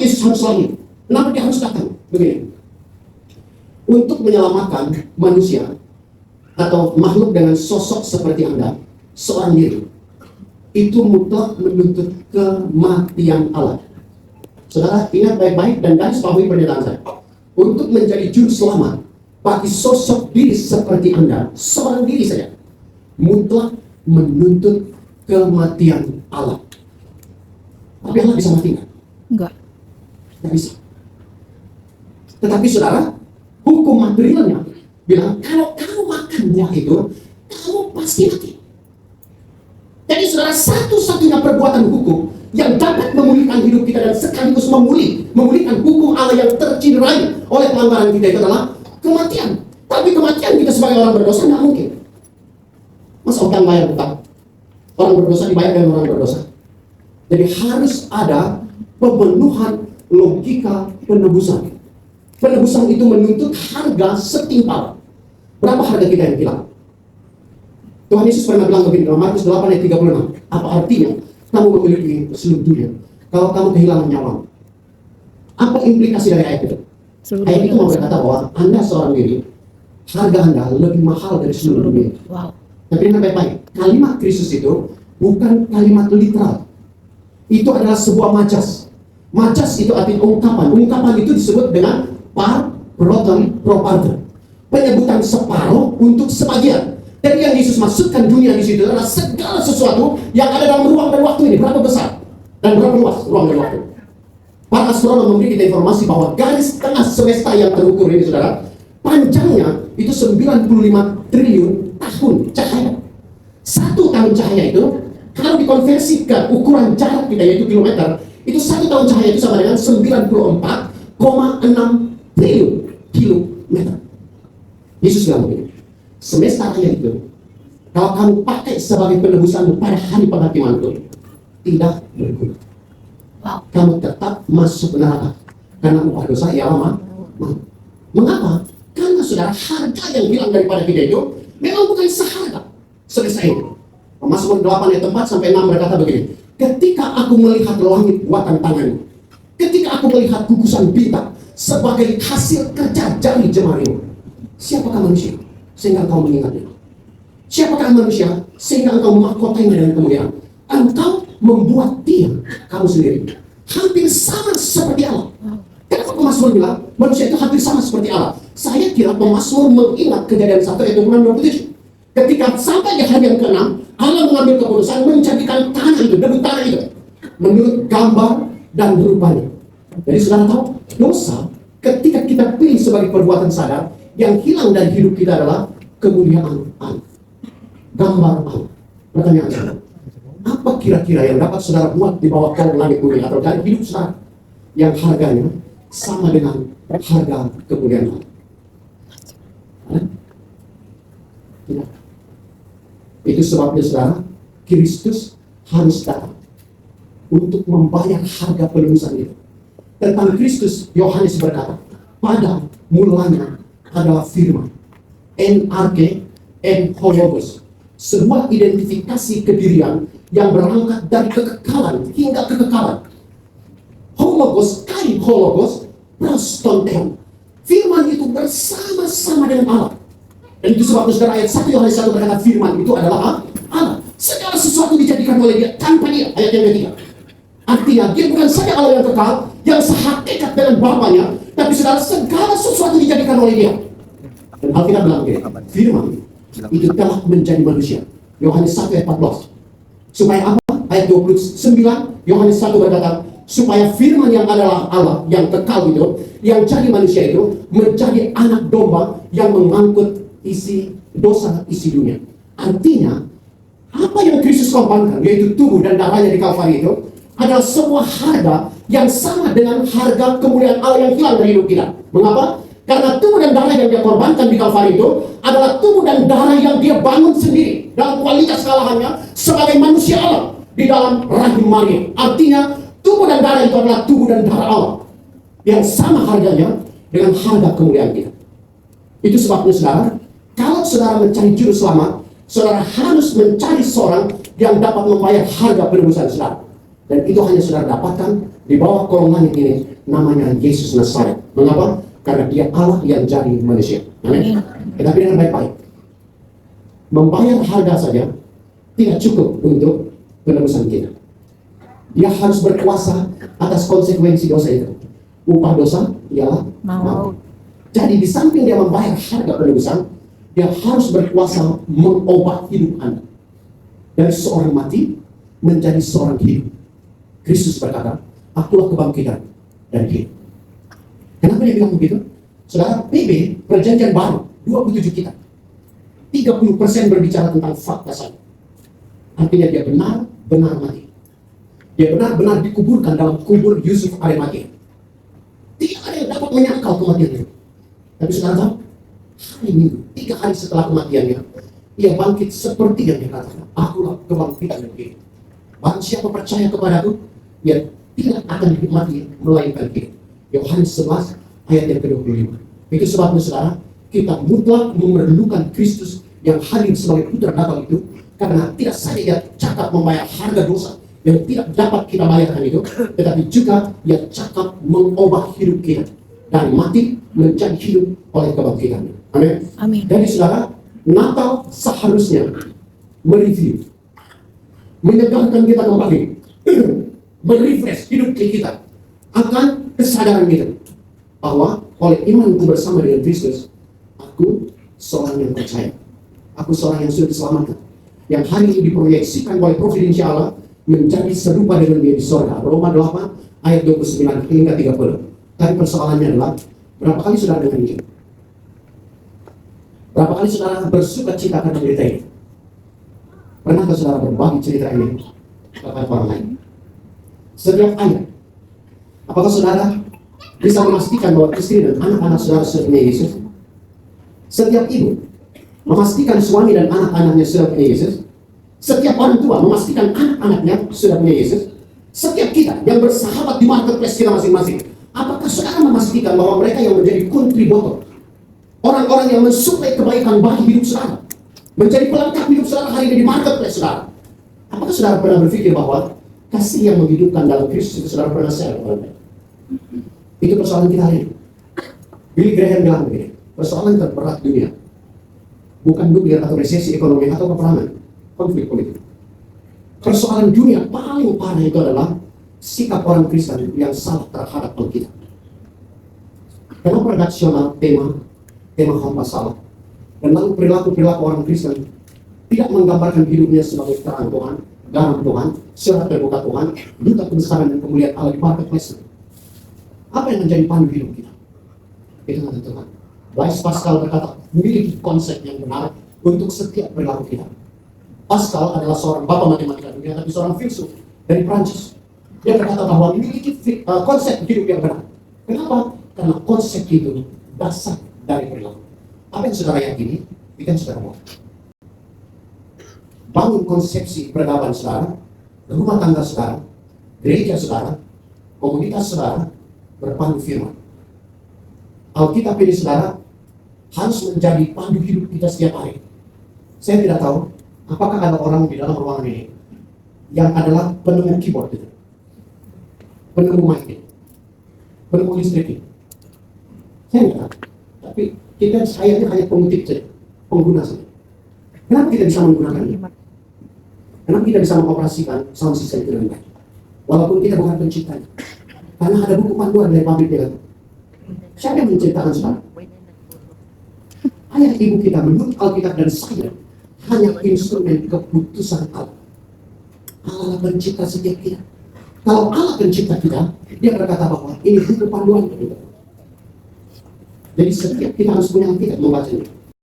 Yesus harus lahir? Kenapa dia harus datang? Begini, untuk menyelamatkan manusia atau makhluk dengan sosok seperti Anda, seorang diri, itu mutlak menuntut kematian Allah. Saudara, ingat baik-baik dan garis bawahi pernyataan saya. Untuk menjadi juru selamat bagi sosok diri seperti Anda, seorang diri saja, mutlak menuntut kematian Allah. Tapi Allah bisa mati nggak? Enggak. Nggak bisa. Tetapi saudara, hukum materialnya bilang kalau kamu makannya itu, kamu pasti mati. Jadi saudara, satu-satunya perbuatan hukum yang dapat memulihkan hidup kita dan sekaligus memulihkan hukum Allah yang tercederai oleh pelanggaran kita itu adalah kematian. Tapi kematian kita sebagai orang berdosa nggak mungkin. Masa utang bayar utang? Orang berdosa dibayar dengan orang berdosa. Jadi harus ada pemenuhan logika penebusan. Penebusan itu menuntut harga setimpal. Berapa harga kita yang hilang? Tuhan Yesus pernah bilang begini dalam Markus 8 ayat 36. Apa artinya kamu memiliki seluruh dunia kalau kamu kehilangan nyawa? Apa implikasi dari ayat itu? Ayat itu mau berkata bahwa Anda seorang diri, harga Anda lebih mahal dari seluruh dunia. Wow. Tapi ingat baik-baik, kalimat Kristus itu bukan kalimat literal. Itu adalah sebuah majas. Majas itu artinya ungkapan. Ungkapan itu disebut dengan par, proton, proparte. Penyebutan separuh untuk sebagian. Jadi yang Yesus maksudkan dunia di situ adalah segala sesuatu yang ada dalam ruang dan waktu ini. Berapa besar dan berapa luas ruang dan waktu. Para astronom memberi kita informasi bahwa garis tengah semesta yang terukur ini, saudara, panjangnya itu 95 triliun tahun cahaya. 1 tahun cahaya itu kalau dikonversikan ukuran jarak kita yaitu kilometer, itu 1 tahun cahaya itu sama dengan 94,6 triliun kilometer. Yesus bilang begini, semesta raya itu kalau kamu pakai sebagai penebusan pada hari penghakiman itu tidak berguna. Wow. Kamu tetap masuk neraka karena upah dosa ialah mati. Mengapa? Karena saudara, harga yang hilang daripada kita itu memang bukan seharga sebesar ini. Mazmur 8 ayat 4 sampai 6 berkata begini, ketika aku melihat langit buatan tanganmu, ketika aku melihat gugusan bintang sebagai hasil kerja jari jemarimu, siapakah manusia sehingga engkau mengingatnya? Siapakah manusia sehingga engkau memahkotainya dengan kemuliaan? Engkau membuat dia, kamu sendiri, hampir sama seperti Allah. Kenapa pemazmur bilang manusia itu hampir sama seperti Allah? Saya kira pemazmur mengingat Kejadian 1 ayat 26-27. Ketika sampai di hari yang ke-6, Allah mengambil keputusan menjadikan tanah itu, debu tanah itu, menurut gambar dan rupanya. Jadi saudara tahu, dosa ketika kita pilih sebagai perbuatan sadar, yang hilang dari hidup kita adalah kemuliaan Allah, gambar Allah. Pertanyaan saya, apa kira-kira yang dapat saudara buat di bawah kolong langit bumi atau dari hidup saudara yang harganya sama dengan harga kemuliaan Allah? Tidak. Itu sebabnya saudara, Kristus harus datang untuk membayar harga penebusan itu. Tentang Kristus, Yohanes berkata, pada mulanya adalah firman, NRK, Logos, sebuah identifikasi kedirian yang berangkat dari kekekalan hingga kekekalan. Hologos, kai hologos, prostonteon. Firman itu bersama-sama dengan Allah. Dan itu sebabnya saudara, ayat 1 Yohanes 1 berkata firman itu adalah Allah. Segala sesuatu dijadikan oleh dia tanpa dia. Ayat yang ketiga. Artinya dia bukan saja Allah yang kekal, yang sehakikat dengan Bapanya, tapi saudara, segala sesuatu dijadikan oleh dia. Dan Alkitab bilang begini, firman itu telah menjadi manusia. Yohanes 1 ayat 14. Supaya apa? Ayat 29 Yohanes 1 berkata, supaya firman yang adalah Allah yang kekal itu, yang jadi manusia itu, menjadi anak domba yang mengangkut isi dosa isi dunia. Artinya apa yang Kristus korbankan, yaitu tubuh dan darahnya di Kalvari itu, adalah sebuah harga yang sama dengan harga kemuliaan Allah yang hilang dari hidup kita. Mengapa? Karena tubuh dan darah yang dia korbankan di Kalvari itu adalah tubuh dan darah yang dia bangun sendiri dalam kualitas kalahannya sebagai manusia Allah di dalam rahim Maria. Artinya tubuh dan darah itu adalah tubuh dan darah Allah yang sama harganya dengan harga kemuliaan kita. Itu sebabnya saudara, kalau saudara mencari juru selamat, saudara harus mencari seorang yang dapat membayar harga penebusan saudara. Dan itu hanya saudara dapatkan Di bawah kolong langit ini namanya Yesus Nazaret. Mengapa? Karena dia Allah yang jadi manusia. Amin. Tetapi dengan baik-baik. Membayar harga saja tidak cukup untuk penebusan kita. Dia harus berkuasa atas konsekuensi dosa itu. Upah dosa ialah maut. Jadi di samping dia membayar harga penebusan, dia harus berkuasa mengubah hidup Anda. Dari seorang mati menjadi seorang hidup. Kristus berkata, akulah kebangkitan dari hidup. Kenapa dia bilang begitu? Saudara, PB perjanjian baru 27 kitab 30% berbicara tentang fakta saja. Artinya dia benar-benar mati. Dia benar-benar dikuburkan dalam kubur Yusuf Arimatea. Tidak ada yang dapat menyangkal kematian itu. Tapi saudara tahu, hari Minggu 3 hari setelah kematiannya, ia bangkit seperti yang dikatakan, akulah kebangkitan dari hidup. Barang siapa percaya kepadaku, ia tidak akan hidup mati melainkan hidup. Yohanes 11 ayat yang ke-25. Itu sebabnya saudara, kita mutlak memerlukan Kristus yang hadir sebagai putra Natal itu, karena tidak saja ia cakap membayar harga dosa yang tidak dapat kita bayarkan itu, tetapi juga ia cakap mengubah hidup kita dari mati menjadi hidup oleh kebangkitannya. Amin. Jadi saudara, Natal seharusnya mereview, menyegarkan kita kembali, merefresh hidup kita akan kesadaran kita bahwa oleh imanku bersama dengan Kristus, aku seorang yang percaya, aku seorang yang sudah diselamatkan, yang hari ini diproyeksikan oleh providensi Allah menjadi serupa dengan dia di surga. Roma 8 ayat 29 hingga 30. Tapi persoalannya adalah, berapa kali saudara dengar ini? Berapa kali saudara bersuka cita karena berita ini? Pernahkah saudara berbagi cerita ini kepada orang lain? Setiap ayat, apakah saudara bisa memastikan bahwa istri dan anak-anak saudara sudah punya Yesus? Setiap ibu memastikan suami dan anak-anaknya sudah punya Yesus? Setiap orang tua memastikan anak-anaknya sudah punya Yesus? Setiap kita yang bersahabat di marketplace kita masing-masing, apakah saudara memastikan bahwa mereka yang menjadi kontributor, orang-orang yang mensuplai kebaikan bagi hidup saudara, menjadi pelengkap hidup saudara hari ini di marketplace saudara? Apakah saudara pernah berpikir bahwa kasih yang menghidupkan dalam Kristus itu saudara pernah share kepada mereka? Itu persoalan kita hari ini. Billy Graham bilang begini, persoalan terberat dunia bukan nuklir atau resesi ekonomi atau peperangan, konflik politik. Persoalan dunia paling parah itu adalah sikap orang Kristen yang salah terhadap Alkitab. Kenapa redaksional tema hamba salah, dan lalu perilaku orang Kristen tidak menggambarkan hidupnya sebagai terang Tuhan, garam Tuhan, surat terbuka Tuhan, duta kebesaran dan kemuliaan Allah di marketplace. Apa yang menjadi pandu hidup kita? Itu nanti Tuhan. Blaise Pascal berkata, memiliki konsep yang benar untuk setiap perilaku kita. Pascal adalah seorang bapa matematika dunia, tapi seorang filsuf dari Prancis. Dia berkata bahwa memiliki konsep hidup yang benar. Kenapa? Karena konsep itu dasar dari perilaku. Apa yang saudara yakini, itu yang saudara mau. Bangun konsepsi peradaban saudara, rumah tangga saudara, gereja saudara, komunitas saudara, berpandu firman. Alkitab ini saudara harus menjadi pandu hidup kita setiap hari. Saya tidak tahu apakah ada orang di dalam ruangan ini yang adalah penemu keyboard itu, penemu mic itu, penemu listrik itu. Saya tidak tahu. Tapi kita sayangnya hanya pengutip saja, pengguna saja. Kenapa kita bisa menggunakan ini? Kenapa kita bisa mengoperasikan sound system itu dengan baik? Walaupun kita bukan penciptanya. Karena ada buku panduan dari pabrik kita. Siapa yang menciptakan sekarang? Ayah ibu kita menurut Alkitab dan saya hanya instrumen keputusan Allah. Allah pencipta setiap kita. Kalau Allah pencipta kita, dia berkata bahwa ini buku panduan kita. Jadi setiap kita harus punya Alkitab membacanya.